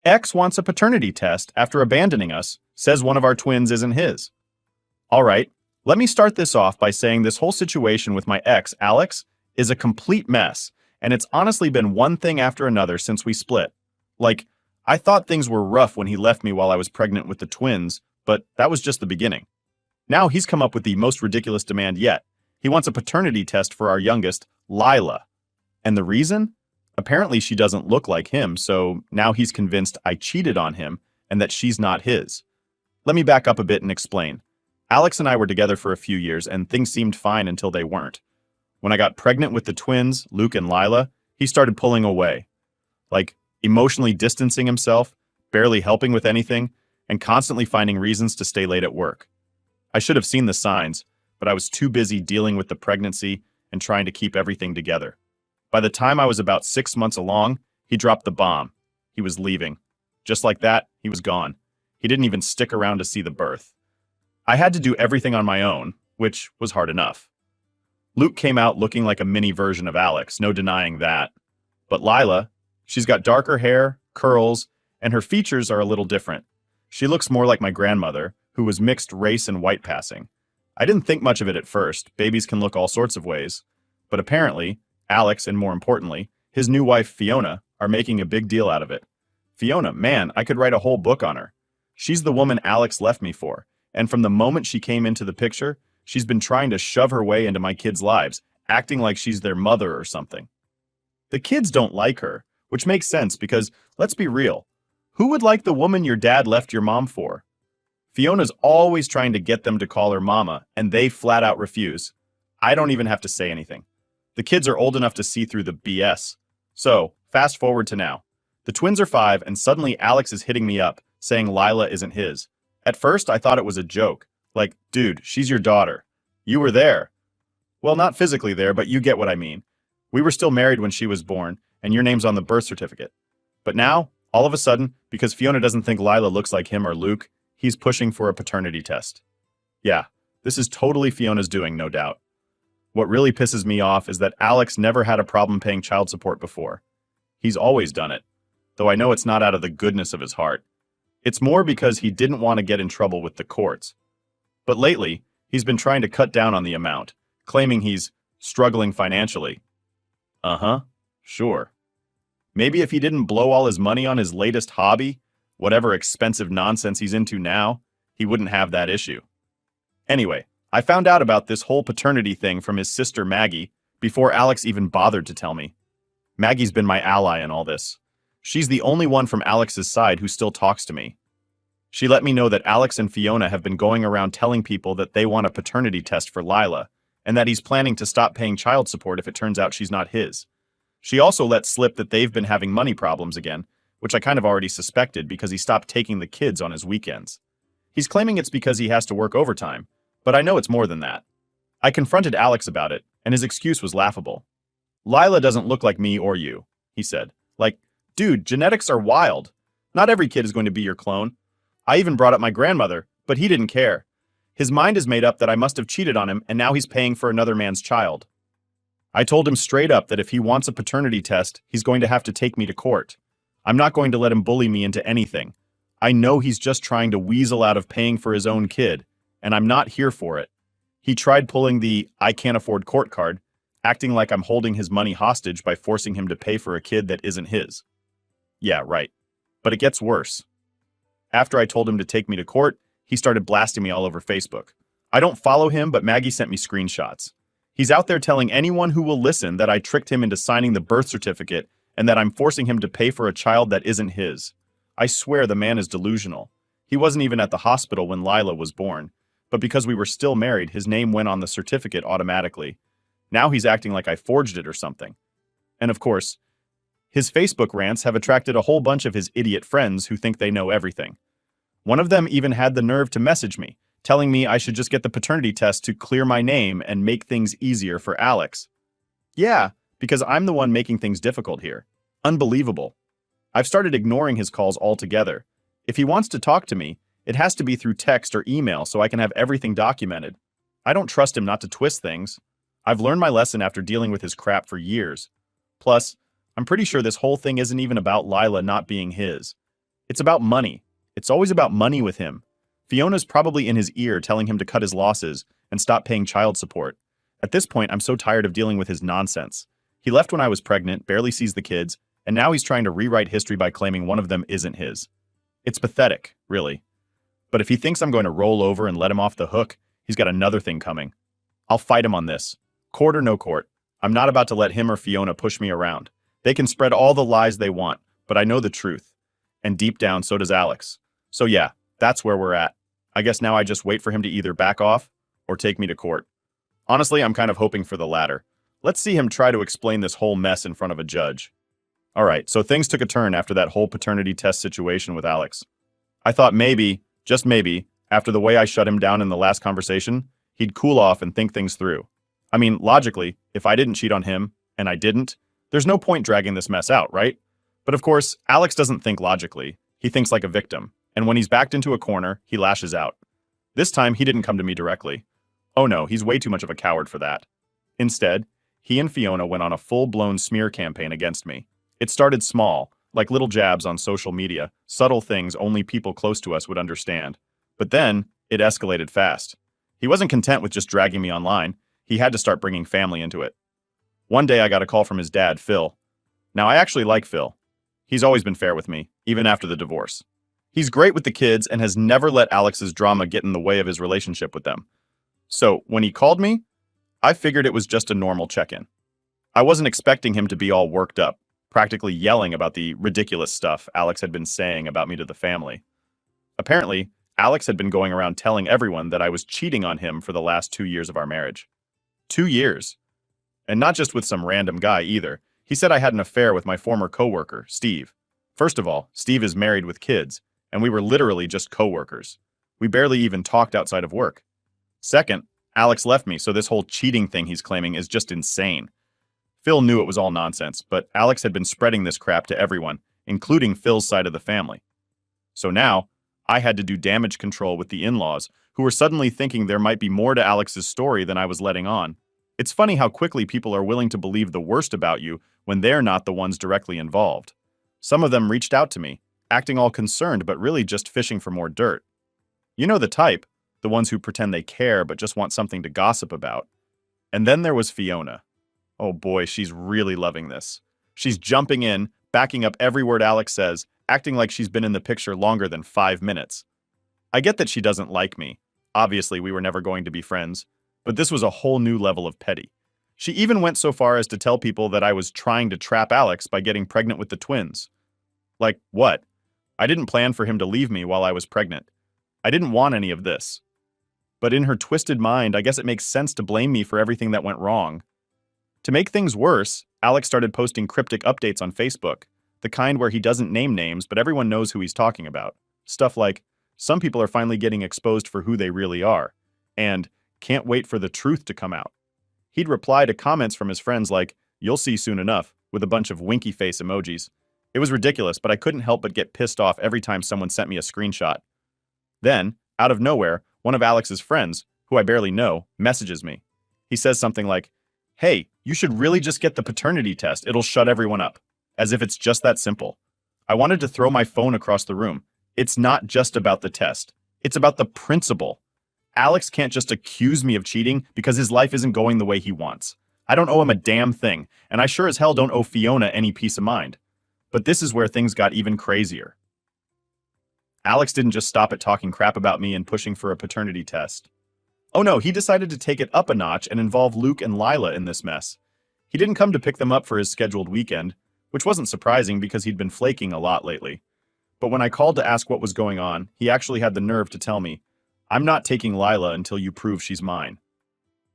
X wants a paternity test after abandoning us, says one of our twins isn't his. All right, let me start this off by saying this whole situation with my ex, Alex, is a complete mess, and it's honestly been one thing after another since we split. Like, I thought things were rough when he left me while I was pregnant with the twins, but that was just the beginning. Now he's come up with the most ridiculous demand yet. He wants a paternity test for our youngest, Lila. And the reason? Apparently she doesn't look like him, so now he's convinced I cheated on him and that she's not his. Let me back up a bit and explain. Alex and I were together for a few years and things seemed fine until they weren't. When I got pregnant with the twins, Luke and Lila, he started pulling away. Like, emotionally distancing himself, barely helping with anything, and constantly finding reasons to stay late at work. I should have seen the signs, but I was too busy dealing with the pregnancy and trying to keep everything together. By the time I was about 6 months along, he dropped the bomb. He was leaving. Just like that, he was gone. He didn't even stick around to see the birth. I had to do everything on my own, which was hard enough. Luke came out looking like a mini version of Alex, no denying that. But Lila, she's got darker hair, curls, and her features are a little different. She looks more like my grandmother, who was mixed race and white passing. I didn't think much of it at first. Babies can look all sorts of ways. But apparently, Alex, and more importantly, his new wife, Fiona, are making a big deal out of it. Fiona, man, I could write a whole book on her. She's the woman Alex left me for, and from the moment she came into the picture, she's been trying to shove her way into my kids' lives, acting like she's their mother or something. The kids don't like her, which makes sense because, let's be real, who would like the woman your dad left your mom for? Fiona's always trying to get them to call her mama, and they flat out refuse. I don't even have to say anything. The kids are old enough to see through the BS. So, fast forward to now. The twins are 5, and suddenly Alex is hitting me up, saying Lila isn't his. At first, I thought it was a joke. Like, dude, she's your daughter. You were there. Well, not physically there, but you get what I mean. We were still married when she was born, and your name's on the birth certificate. But now, all of a sudden, because Fiona doesn't think Lila looks like him or Luke, he's pushing for a paternity test. Yeah, this is totally Fiona's doing, no doubt. What really pisses me off is that Alex never had a problem paying child support before. He's always done it, though I know it's not out of the goodness of his heart. It's more because he didn't want to get in trouble with the courts. But lately, he's been trying to cut down on the amount, claiming he's struggling financially. Uh-huh, sure. Maybe if he didn't blow all his money on his latest hobby, whatever expensive nonsense he's into now, he wouldn't have that issue. Anyway, I found out about this whole paternity thing from his sister Maggie before Alex even bothered to tell me. Maggie's been my ally in all this. She's the only one from Alex's side who still talks to me. She let me know that Alex and Fiona have been going around telling people that they want a paternity test for Lila, and that he's planning to stop paying child support if it turns out she's not his. She also let slip that they've been having money problems again, which I kind of already suspected because he stopped taking the kids on his weekends. He's claiming it's because he has to work overtime, but I know it's more than that. I confronted Alex about it, and his excuse was laughable. Lila doesn't look like me or you, he said. Like, dude, genetics are wild. Not every kid is going to be your clone. I even brought up my grandmother, but he didn't care. His mind is made up that I must have cheated on him, and now he's paying for another man's child. I told him straight up that if he wants a paternity test, he's going to have to take me to court. I'm not going to let him bully me into anything. I know he's just trying to weasel out of paying for his own kid, and I'm not here for it. He tried pulling the I can't afford court card, acting like I'm holding his money hostage by forcing him to pay for a kid that isn't his. Yeah, right. But it gets worse. After I told him to take me to court, he started blasting me all over Facebook. I don't follow him, but Maggie sent me screenshots. He's out there telling anyone who will listen that I tricked him into signing the birth certificate and that I'm forcing him to pay for a child that isn't his. I swear the man is delusional. He wasn't even at the hospital when Lila was born, but because we were still married, his name went on the certificate automatically. Now he's acting like I forged it or something. And of course, his Facebook rants have attracted a whole bunch of his idiot friends who think they know everything. One of them even had the nerve to message me, telling me I should just get the paternity test to clear my name and make things easier for Alex. Yeah, because I'm the one making things difficult here. Unbelievable. I've started ignoring his calls altogether. If he wants to talk to me, it has to be through text or email so I can have everything documented. I don't trust him not to twist things. I've learned my lesson after dealing with his crap for years. Plus, I'm pretty sure this whole thing isn't even about Lila not being his. It's about money. It's always about money with him. Fiona's probably in his ear telling him to cut his losses and stop paying child support. At this point, I'm so tired of dealing with his nonsense. He left when I was pregnant, barely sees the kids, and now he's trying to rewrite history by claiming one of them isn't his. It's pathetic, really. But if he thinks I'm going to roll over and let him off the hook, he's got another thing coming. I'll fight him on this. Court or no court, I'm not about to let him or Fiona push me around. They can spread all the lies they want, but I know the truth. And deep down, so does Alex. So yeah, that's where we're at. I guess now I just wait for him to either back off or take me to court. Honestly, I'm kind of hoping for the latter. Let's see him try to explain this whole mess in front of a judge. Alright, so things took a turn after that whole paternity test situation with Alex. I thought maybe, just maybe, after the way I shut him down in the last conversation, he'd cool off and think things through. I mean, logically, if I didn't cheat on him, and I didn't, there's no point dragging this mess out, right? But of course, Alex doesn't think logically. He thinks like a victim, and when he's backed into a corner, he lashes out. This time, he didn't come to me directly. Oh no, he's way too much of a coward for that. Instead, he and Fiona went on a full-blown smear campaign against me. It started small, like little jabs on social media, subtle things only people close to us would understand. But then, it escalated fast. He wasn't content with just dragging me online. He had to start bringing family into it. One day I got a call from his dad, Phil. Now, I actually like Phil. He's always been fair with me, even after the divorce. He's great with the kids and has never let Alex's drama get in the way of his relationship with them. So, when he called me, I figured it was just a normal check-in. I wasn't expecting him to be all worked up, practically yelling about the ridiculous stuff Alex had been saying about me to the family. Apparently, Alex had been going around telling everyone that I was cheating on him for the last 2 years of our marriage. 2 years. And not just with some random guy either. He said I had an affair with my former coworker, Steve. First of all, Steve is married with kids, and we were literally just coworkers. We barely even talked outside of work. Second, Alex left me, so this whole cheating thing he's claiming is just insane. Phil knew it was all nonsense, but Alex had been spreading this crap to everyone, including Phil's side of the family. So now, I had to do damage control with the in-laws, who were suddenly thinking there might be more to Alex's story than I was letting on. It's funny how quickly people are willing to believe the worst about you when they're not the ones directly involved. Some of them reached out to me, acting all concerned but really just fishing for more dirt. You know the type, the ones who pretend they care but just want something to gossip about. And then there was Fiona. Oh boy, she's really loving this. She's jumping in, backing up every word Alex says, acting like she's been in the picture longer than 5 minutes. I get that she doesn't like me. Obviously, we were never going to be friends. But this was a whole new level of petty. She even went so far as to tell people that I was trying to trap Alex by getting pregnant with the twins. Like, what? I didn't plan for him to leave me while I was pregnant. I didn't want any of this. But in her twisted mind, I guess it makes sense to blame me for everything that went wrong. To make things worse, Alex started posting cryptic updates on Facebook, the kind where he doesn't name names, but everyone knows who he's talking about. Stuff like, some people are finally getting exposed for who they really are, and can't wait for the truth to come out. He'd reply to comments from his friends like, you'll see soon enough, with a bunch of winky face emojis. It was ridiculous, but I couldn't help but get pissed off every time someone sent me a screenshot. Then, out of nowhere, one of Alex's friends, who I barely know, messages me. He says something like, hey, you should really just get the paternity test. It'll shut everyone up. As if it's just that simple. I wanted to throw my phone across the room. It's not just about the test. It's about the principle. Alex can't just accuse me of cheating because his life isn't going the way he wants. I don't owe him a damn thing, and I sure as hell don't owe Fiona any peace of mind. But this is where things got even crazier. Alex didn't just stop at talking crap about me and pushing for a paternity test. Oh no, he decided to take it up a notch and involve Luke and Lila in this mess. He didn't come to pick them up for his scheduled weekend, which wasn't surprising because he'd been flaking a lot lately. But when I called to ask what was going on, he actually had the nerve to tell me, I'm not taking Lila until you prove she's mine.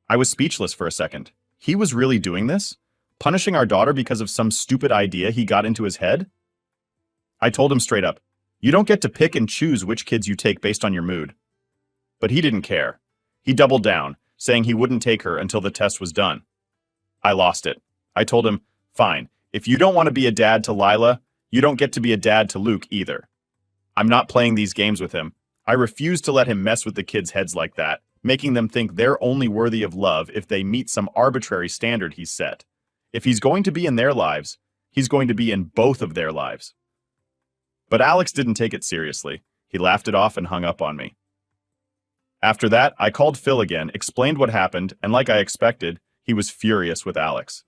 I was speechless for a second. He was really doing this? Punishing our daughter because of some stupid idea he got into his head? I told him straight up, you don't get to pick and choose which kids you take based on your mood. But he didn't care. He doubled down, saying he wouldn't take her until the test was done. I lost it. I told him, fine, if you don't want to be a dad to Lila, you don't get to be a dad to Luke either. I'm not playing these games with him. I refuse to let him mess with the kids' heads like that, making them think they're only worthy of love if they meet some arbitrary standard he's set. If he's going to be in their lives, he's going to be in both of their lives. But Alex didn't take it seriously. He laughed it off and hung up on me. After that, I called Phil again, explained what happened, and like I expected, he was furious with Alex.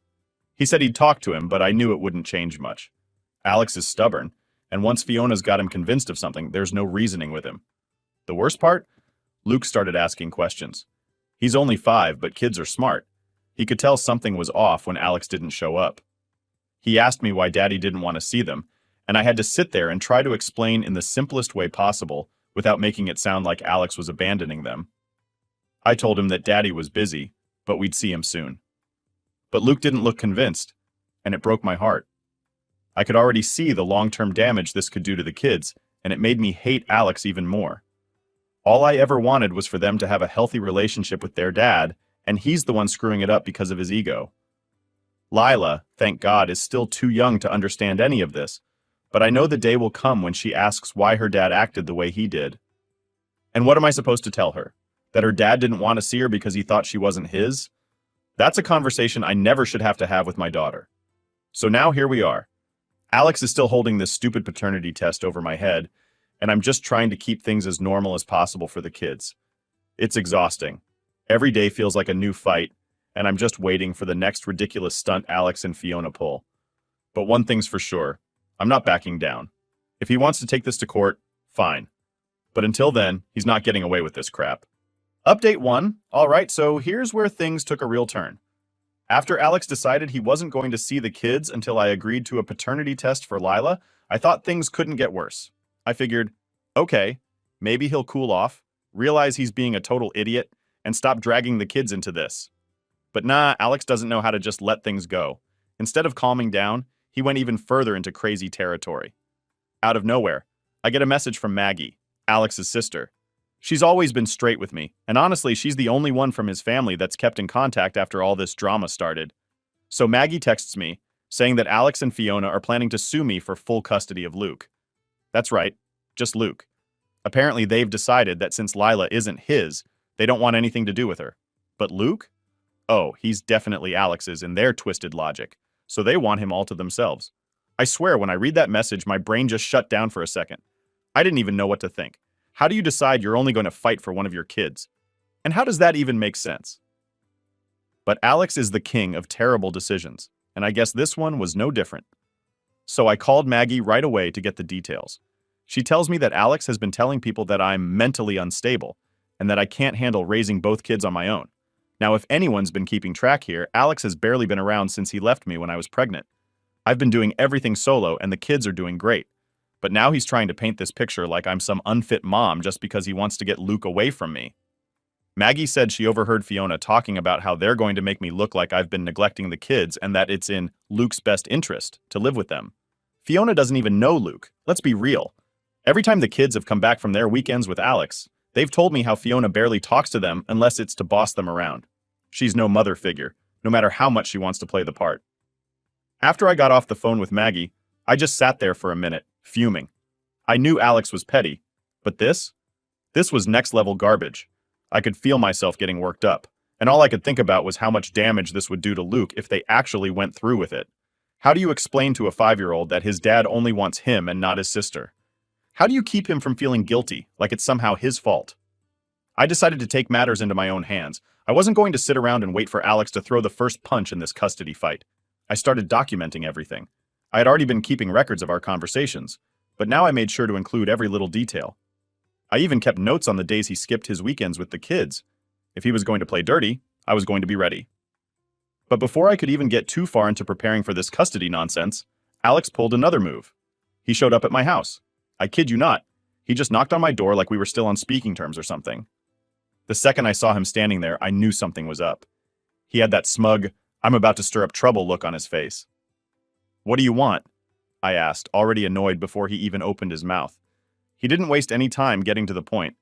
He said he'd talk to him, but I knew it wouldn't change much. Alex is stubborn, and once Fiona's got him convinced of something, there's no reasoning with him. The worst part? Luke started asking questions. He's only 5, but kids are smart. He could tell something was off when Alex didn't show up. He asked me why Daddy didn't want to see them, and I had to sit there and try to explain in the simplest way possible without making it sound like Alex was abandoning them. I told him that Daddy was busy, but we'd see him soon. But Luke didn't look convinced, and it broke my heart. I could already see the long-term damage this could do to the kids, and it made me hate Alex even more. All I ever wanted was for them to have a healthy relationship with their dad, and he's the one screwing it up because of his ego. Lila, thank God, is still too young to understand any of this, but I know the day will come when she asks why her dad acted the way he did. And what am I supposed to tell her? That her dad didn't want to see her because he thought she wasn't his? That's a conversation I never should have to have with my daughter. So now here we are. Alex is still holding this stupid paternity test over my head, and I'm just trying to keep things as normal as possible for the kids. It's exhausting. Every day feels like a new fight, and I'm just waiting for the next ridiculous stunt Alex and Fiona pull. But one thing's for sure, I'm not backing down. If he wants to take this to court, fine. But until then, he's not getting away with this crap. Update 1. Alright, so here's where things took a real turn. After Alex decided he wasn't going to see the kids until I agreed to a paternity test for Lila, I thought things couldn't get worse. I figured, okay, maybe he'll cool off, realize he's being a total idiot, and stop dragging the kids into this. But nah, Alex doesn't know how to just let things go. Instead of calming down, he went even further into crazy territory. Out of nowhere, I get a message from Maggie, Alex's sister. She's always been straight with me, and honestly, she's the only one from his family that's kept in contact after all this drama started. So Maggie texts me, saying that Alex and Fiona are planning to sue me for full custody of Luke. That's right, just Luke. Apparently they've decided that since Lila isn't his, they don't want anything to do with her. But Luke? Oh, he's definitely Alex's in their twisted logic, so they want him all to themselves. I swear when I read that message, my brain just shut down for a second. I didn't even know what to think. How do you decide you're only going to fight for one of your kids? And how does that even make sense? But Alex is the king of terrible decisions, and I guess this one was no different. So I called Maggie right away to get the details. She tells me that Alex has been telling people that I'm mentally unstable, and that I can't handle raising both kids on my own. Now, if anyone's been keeping track here, Alex has barely been around since he left me when I was pregnant. I've been doing everything solo, and the kids are doing great. But now he's trying to paint this picture like I'm some unfit mom just because he wants to get Luke away from me. Maggie said she overheard Fiona talking about how they're going to make me look like I've been neglecting the kids and that it's in Luke's best interest to live with them. Fiona doesn't even know Luke. Let's be real. Every time the kids have come back from their weekends with Alex, they've told me how Fiona barely talks to them unless it's to boss them around. She's no mother figure, no matter how much she wants to play the part. After I got off the phone with Maggie, I just sat there for a minute, fuming. I knew Alex was petty, but this was next-level garbage. I could feel myself getting worked up, and all I could think about was how much damage this would do to Luke if they actually went through with it. How do you explain to a 5-year-old that his dad only wants him and not his sister? How do you keep him from feeling guilty, like it's somehow his fault? I decided to take matters into my own hands. I wasn't going to sit around and wait for Alex to throw the first punch in this custody fight. I started documenting everything. I had already been keeping records of our conversations, but now I made sure to include every little detail. I even kept notes on the days he skipped his weekends with the kids. If he was going to play dirty, I was going to be ready. But before I could even get too far into preparing for this custody nonsense, Alex pulled another move. He showed up at my house. I kid you not, he just knocked on my door like we were still on speaking terms or something. The second I saw him standing there, I knew something was up. He had that smug, I'm about to stir up trouble look on his face. What do you want? I asked, already annoyed before he even opened his mouth. He didn't waste any time getting to the point.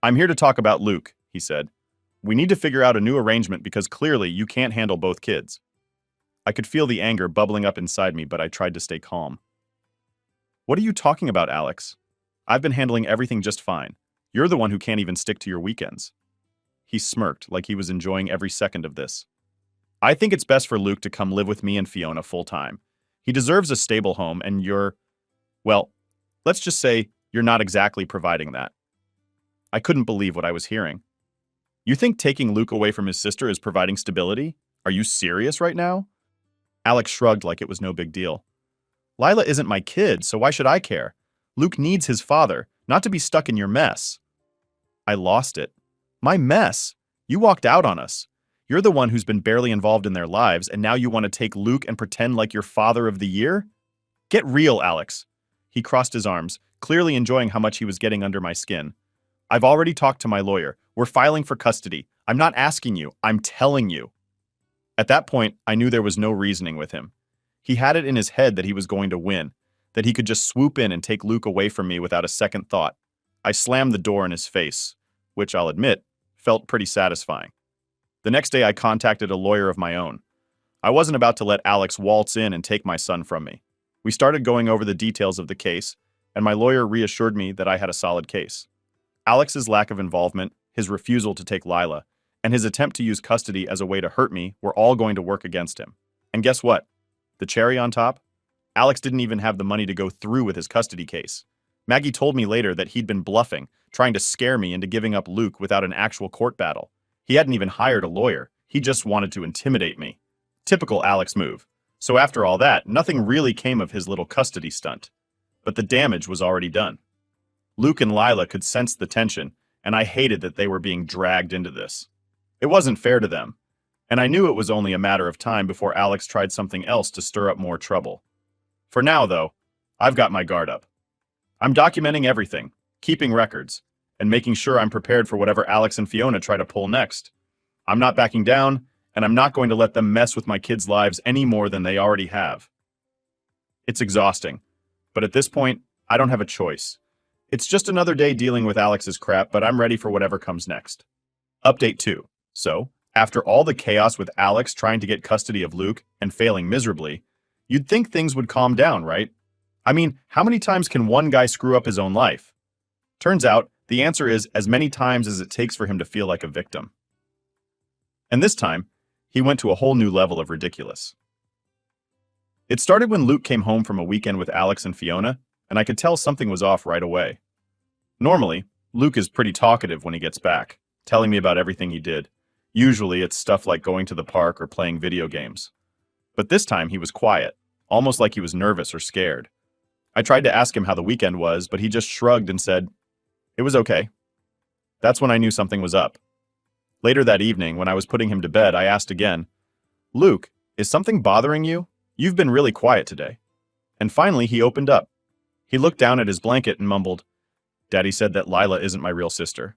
I'm here to talk about Luke, he said. We need to figure out a new arrangement because clearly you can't handle both kids. I could feel the anger bubbling up inside me, but I tried to stay calm. What are you talking about, Alex? I've been handling everything just fine. You're the one who can't even stick to your weekends. He smirked like he was enjoying every second of this. I think it's best for Luke to come live with me and Fiona full time. He deserves a stable home and well, Let's just say you're not exactly providing that. I couldn't believe what I was hearing. You think taking Luke away from his sister is providing stability? Are you serious right now? Alex shrugged like it was no big deal. Lila isn't my kid, so why should I care? Luke needs his father, not to be stuck in your mess. I lost it. My mess? You walked out on us. You're the one who's been barely involved in their lives, and now you want to take Luke and pretend like you're father of the year? Get real, Alex. He crossed his arms, clearly enjoying how much he was getting under my skin. I've already talked to my lawyer. We're filing for custody. I'm not asking you. I'm telling you. At that point, I knew there was no reasoning with him. He had it in his head that he was going to win, that he could just swoop in and take Luke away from me without a second thought. I slammed the door in his face, which I'll admit, felt pretty satisfying. The next day I contacted a lawyer of my own. I wasn't about to let Alex waltz in and take my son from me. We started going over the details of the case, and my lawyer reassured me that I had a solid case. Alex's lack of involvement, his refusal to take Lila, and his attempt to use custody as a way to hurt me were all going to work against him. And guess what? The cherry on top? Alex didn't even have the money to go through with his custody case. Maggie told me later that he'd been bluffing, trying to scare me into giving up Luke without an actual court battle. He hadn't even hired a lawyer. He just wanted to intimidate me. Typical Alex move. So after all that, nothing really came of his little custody stunt. But the damage was already done. Luke and Lila could sense the tension, and I hated that they were being dragged into this. It wasn't fair to them, and I knew it was only a matter of time before Alex tried something else to stir up more trouble. For now, though, I've got my guard up. I'm documenting everything, keeping records, and making sure I'm prepared for whatever Alex and Fiona try to pull next. I'm not backing down, and I'm not going to let them mess with my kids' lives any more than they already have. It's exhausting, but at this point, I don't have a choice. It's just another day dealing with Alex's crap, but I'm ready for whatever comes next. Update 2. So, after all the chaos with Alex trying to get custody of Luke and failing miserably, you'd think things would calm down, right? I mean, how many times can one guy screw up his own life? Turns out, the answer is as many times as it takes for him to feel like a victim. And this time, he went to a whole new level of ridiculous. It started when Luke came home from a weekend with Alex and Fiona, and I could tell something was off right away. Normally, Luke is pretty talkative when he gets back, telling me about everything he did. Usually it's stuff like going to the park or playing video games. But this time he was quiet, almost like he was nervous or scared. I tried to ask him how the weekend was, but he just shrugged and said, "It was okay." That's when I knew something was up. Later that evening, when I was putting him to bed, I asked again, "Luke, is something bothering you? You've been really quiet today." And finally he opened up. He looked down at his blanket and mumbled, "Daddy said that Lila isn't my real sister."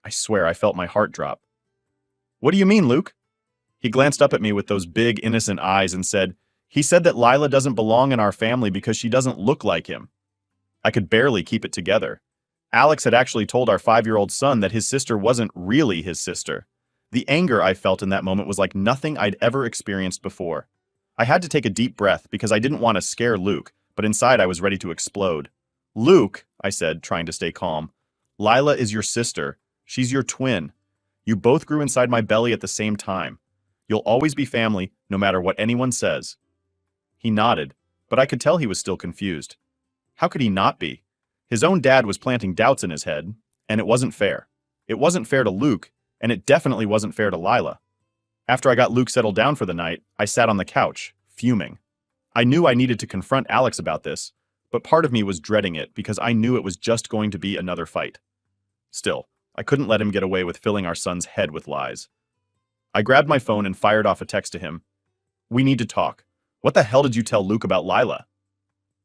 I swear I felt my heart drop. "What do you mean, Luke?" He glanced up at me with those big, innocent eyes and said, "He said that Lila doesn't belong in our family because she doesn't look like him." I could barely keep it together. Alex had actually told our 5-year-old son that his sister wasn't really his sister. The anger I felt in that moment was like nothing I'd ever experienced before. I had to take a deep breath because I didn't want to scare Luke, but inside I was ready to explode. "Luke," I said, trying to stay calm, "Lila is your sister. She's your twin. You both grew inside my belly at the same time. You'll always be family, no matter what anyone says." He nodded, but I could tell he was still confused. How could he not be? His own dad was planting doubts in his head, and it wasn't fair. It wasn't fair to Luke, and it definitely wasn't fair to Lila. After I got Luke settled down for the night, I sat on the couch, fuming. I knew I needed to confront Alex about this, but part of me was dreading it because I knew it was just going to be another fight. Still, I couldn't let him get away with filling our son's head with lies. I grabbed my phone and fired off a text to him. "We need to talk. What the hell did you tell Luke about Lila?"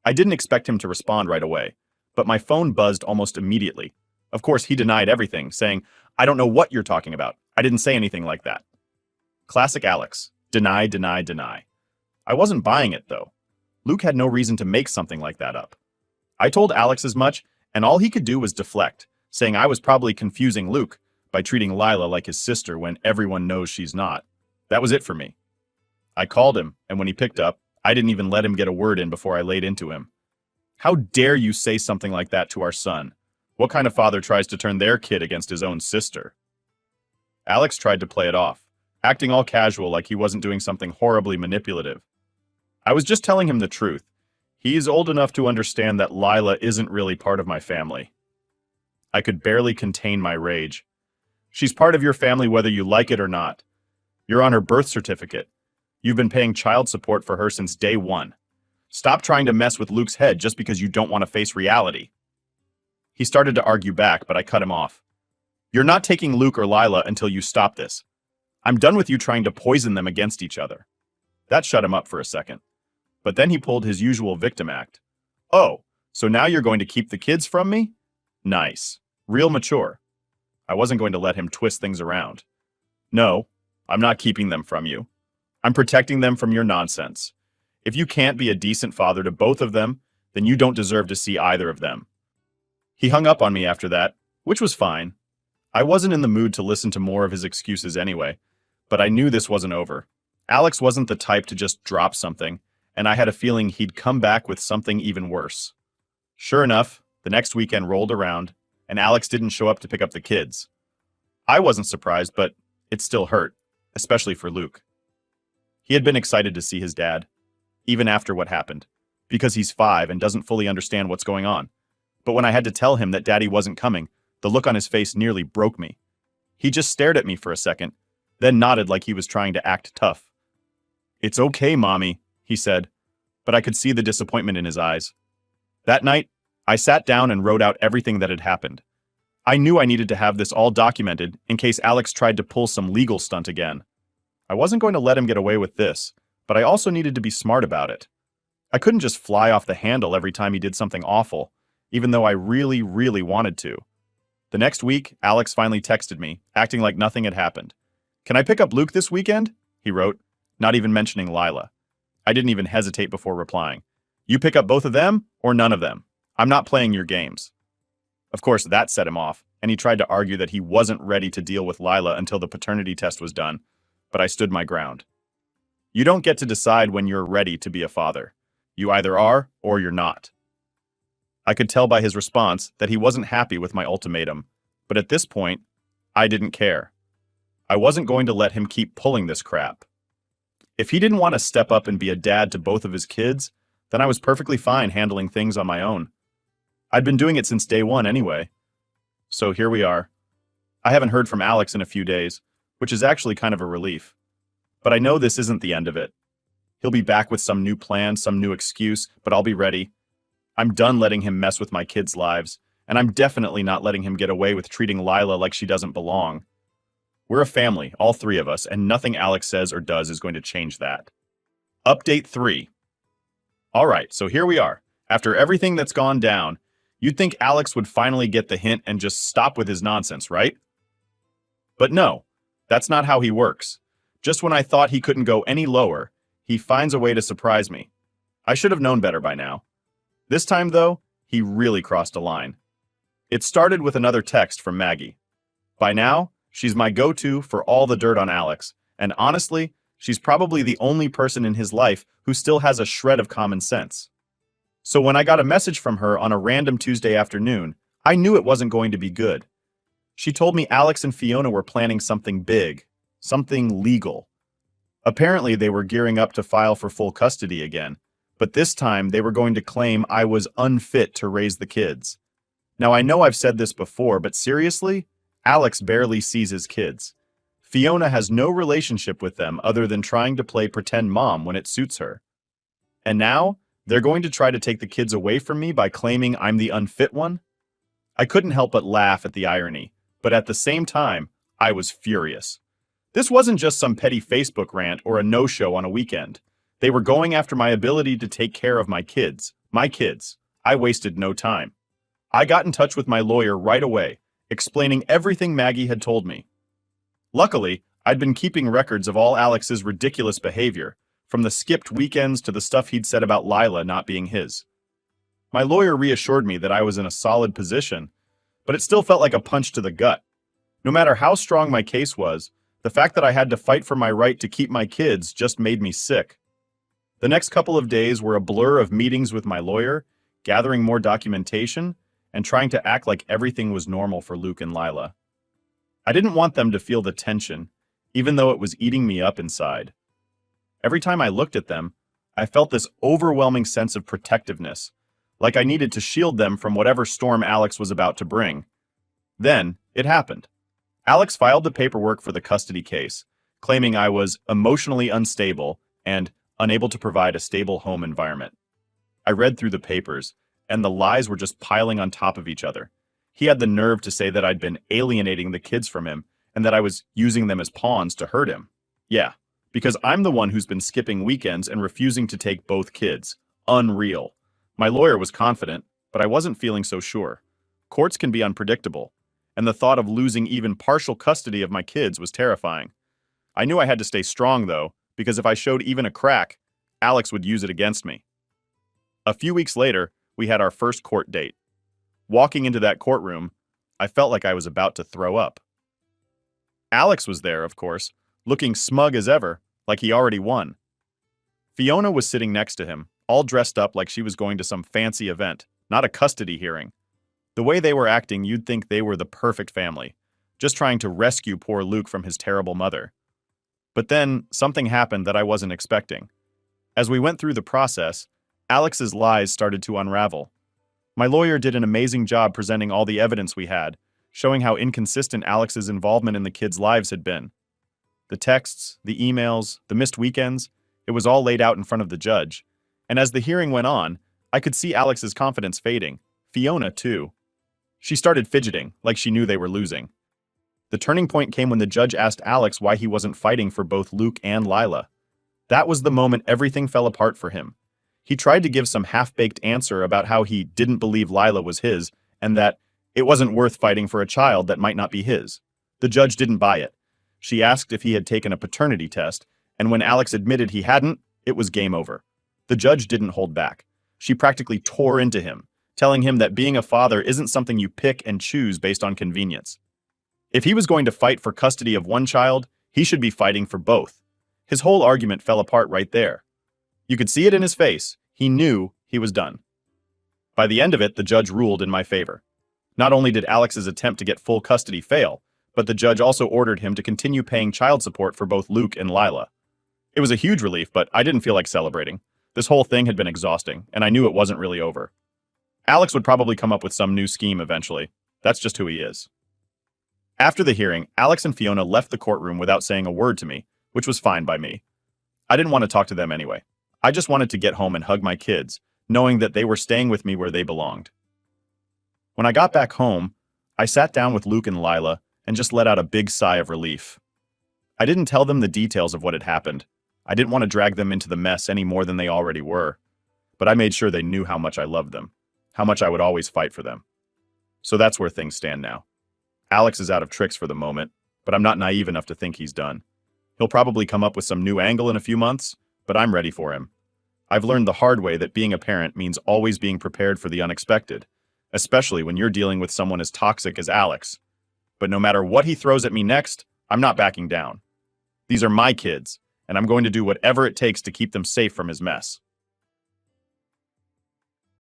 I didn't expect him to respond right away, but my phone buzzed almost immediately. Of course, he denied everything, saying, "I don't know what you're talking about. I didn't say anything like that." Classic Alex. Deny, deny, deny. I wasn't buying it, though. Luke had no reason to make something like that up. I told Alex as much, and all he could do was deflect, saying I was probably confusing Luke by treating Lila like his sister when everyone knows she's not. That was it for me. I called him, and when he picked up, I didn't even let him get a word in before I laid into him. "How dare you say something like that to our son? What kind of father tries to turn their kid against his own sister?" Alex tried to play it off, acting all casual like he wasn't doing something horribly manipulative. I was just telling him the truth. He's old enough to understand that Lila isn't really part of my family. I could barely contain my rage. She's part of your family whether you like it or not. You're on her birth certificate. You've been paying child support for her since day one. Stop trying to mess with Luke's head just because you don't want to face reality. He started to argue back, but I cut him off. You're not taking Luke or Lila until you stop this. I'm done with you trying to poison them against each other. That shut him up for a second. But then he pulled his usual victim act. Oh, so now you're going to keep the kids from me? Nice. Real mature. I wasn't going to let him twist things around. No, I'm not keeping them from you. I'm protecting them from your nonsense. If you can't be a decent father to both of them, then you don't deserve to see either of them. He hung up on me after that, which was fine. I wasn't in the mood to listen to more of his excuses anyway, but I knew this wasn't over. Alex wasn't the type to just drop something, and I had a feeling he'd come back with something even worse. Sure enough, the next weekend rolled around, and Alex didn't show up to pick up the kids. I wasn't surprised, but it still hurt, especially for Luke. He had been excited to see his dad, even after what happened, because he's 5 and doesn't fully understand what's going on. But when I had to tell him that Daddy wasn't coming, the look on his face nearly broke me. He just stared at me for a second, then nodded like he was trying to act tough. "It's okay, Mommy," he said, but I could see the disappointment in his eyes. That night, I sat down and wrote out everything that had happened. I knew I needed to have this all documented in case Alex tried to pull some legal stunt again. I wasn't going to let him get away with this, but I also needed to be smart about it. I couldn't just fly off the handle every time he did something awful, even though I really, really wanted to. The next week, Alex finally texted me, acting like nothing had happened. "Can I pick up Luke this weekend?" he wrote, not even mentioning Lila. I didn't even hesitate before replying. "You pick up both of them, or none of them. I'm not playing your games." Of course, that set him off, and he tried to argue that he wasn't ready to deal with Lila until the paternity test was done, but I stood my ground. You don't get to decide when you're ready to be a father. You either are, or you're not. I could tell by his response that he wasn't happy with my ultimatum, but at this point, I didn't care. I wasn't going to let him keep pulling this crap. If he didn't want to step up and be a dad to both of his kids, then I was perfectly fine handling things on my own. I'd been doing it since day one anyway. So here we are. I haven't heard from Alex in a few days, which is actually kind of a relief. But I know this isn't the end of it. He'll be back with some new plan, some new excuse, but I'll be ready. I'm done letting him mess with my kids' lives, and I'm definitely not letting him get away with treating Lila like she doesn't belong. We're a family, all 3 of us, and nothing Alex says or does is going to change that. Update 3. All right, so here we are. After everything that's gone down, you'd think Alex would finally get the hint and just stop with his nonsense, right? But no, that's not how he works. Just when I thought he couldn't go any lower, he finds a way to surprise me. I should have known better by now. This time, though, he really crossed a line. It started with another text from Maggie. By now, she's my go-to for all the dirt on Alex, and honestly, she's probably the only person in his life who still has a shred of common sense. So when I got a message from her on a random Tuesday afternoon, I knew it wasn't going to be good. She told me Alex and Fiona were planning something big, something legal. Apparently, they were gearing up to file for full custody again, but this time they were going to claim I was unfit to raise the kids. Now, I know I've said this before, but seriously, Alex barely sees his kids. Fiona has no relationship with them other than trying to play pretend mom when it suits her. And now, they're going to try to take the kids away from me by claiming I'm the unfit one? I couldn't help but laugh at the irony, but at the same time, I was furious. This wasn't just some petty Facebook rant or a no-show on a weekend. They were going after my ability to take care of my kids. My kids. I wasted no time. I got in touch with my lawyer right away, explaining everything Maggie had told me. Luckily, I'd been keeping records of all Alex's ridiculous behavior, from the skipped weekends to the stuff he'd said about Lila not being his. My lawyer reassured me that I was in a solid position, but it still felt like a punch to the gut. No matter how strong my case was, the fact that I had to fight for my right to keep my kids just made me sick. The next couple of days were a blur of meetings with my lawyer, gathering more documentation, and trying to act like everything was normal for Luke and Lila. I didn't want them to feel the tension, even though it was eating me up inside. Every time I looked at them, I felt this overwhelming sense of protectiveness, like I needed to shield them from whatever storm Alex was about to bring. Then, it happened. Alex filed the paperwork for the custody case, claiming I was emotionally unstable and unable to provide a stable home environment. I read through the papers, and the lies were just piling on top of each other. He had the nerve to say that I'd been alienating the kids from him and that I was using them as pawns to hurt him. Yeah, because I'm the one who's been skipping weekends and refusing to take both kids. Unreal. My lawyer was confident, but I wasn't feeling so sure. Courts can be unpredictable, and the thought of losing even partial custody of my kids was terrifying. I knew I had to stay strong, though, because if I showed even a crack, Alex would use it against me. A few weeks later, we had our first court date. Walking into that courtroom, I felt like I was about to throw up. Alex was there, of course, looking smug as ever, like he already won. Fiona was sitting next to him, all dressed up like she was going to some fancy event, not a custody hearing. The way they were acting, you'd think they were the perfect family, just trying to rescue poor Luke from his terrible mother. But then, something happened that I wasn't expecting. As we went through the process, Alex's lies started to unravel. My lawyer did an amazing job presenting all the evidence we had, showing how inconsistent Alex's involvement in the kids' lives had been. The texts, the emails, the missed weekends, it was all laid out in front of the judge. And as the hearing went on, I could see Alex's confidence fading. Fiona, too. She started fidgeting, like she knew they were losing. The turning point came when the judge asked Alex why he wasn't fighting for both Luke and Lila. That was the moment everything fell apart for him. He tried to give some half-baked answer about how he didn't believe Lila was his, and that it wasn't worth fighting for a child that might not be his. The judge didn't buy it. She asked if he had taken a paternity test, and when Alex admitted he hadn't, it was game over. The judge didn't hold back. She practically tore into him, telling him that being a father isn't something you pick and choose based on convenience. If he was going to fight for custody of one child, he should be fighting for both. His whole argument fell apart right there. You could see it in his face. He knew he was done. By the end of it, the judge ruled in my favor. Not only did Alex's attempt to get full custody fail, but the judge also ordered him to continue paying child support for both Luke and Lila. It was a huge relief, but I didn't feel like celebrating. This whole thing had been exhausting, and I knew it wasn't really over. Alex would probably come up with some new scheme eventually. That's just who he is. After the hearing, Alex and Fiona left the courtroom without saying a word to me, which was fine by me. I didn't want to talk to them anyway. I just wanted to get home and hug my kids, knowing that they were staying with me where they belonged. When I got back home, I sat down with Luke and Lila and just let out a big sigh of relief. I didn't tell them the details of what had happened. I didn't want to drag them into the mess any more than they already were. But I made sure they knew how much I loved them, how much I would always fight for them. So that's where things stand now. Alex is out of tricks for the moment, but I'm not naive enough to think he's done. He'll probably come up with some new angle in a few months, but I'm ready for him. I've learned the hard way that being a parent means always being prepared for the unexpected, especially when you're dealing with someone as toxic as Alex. But no matter what he throws at me next, I'm not backing down. These are my kids, and I'm going to do whatever it takes to keep them safe from his mess.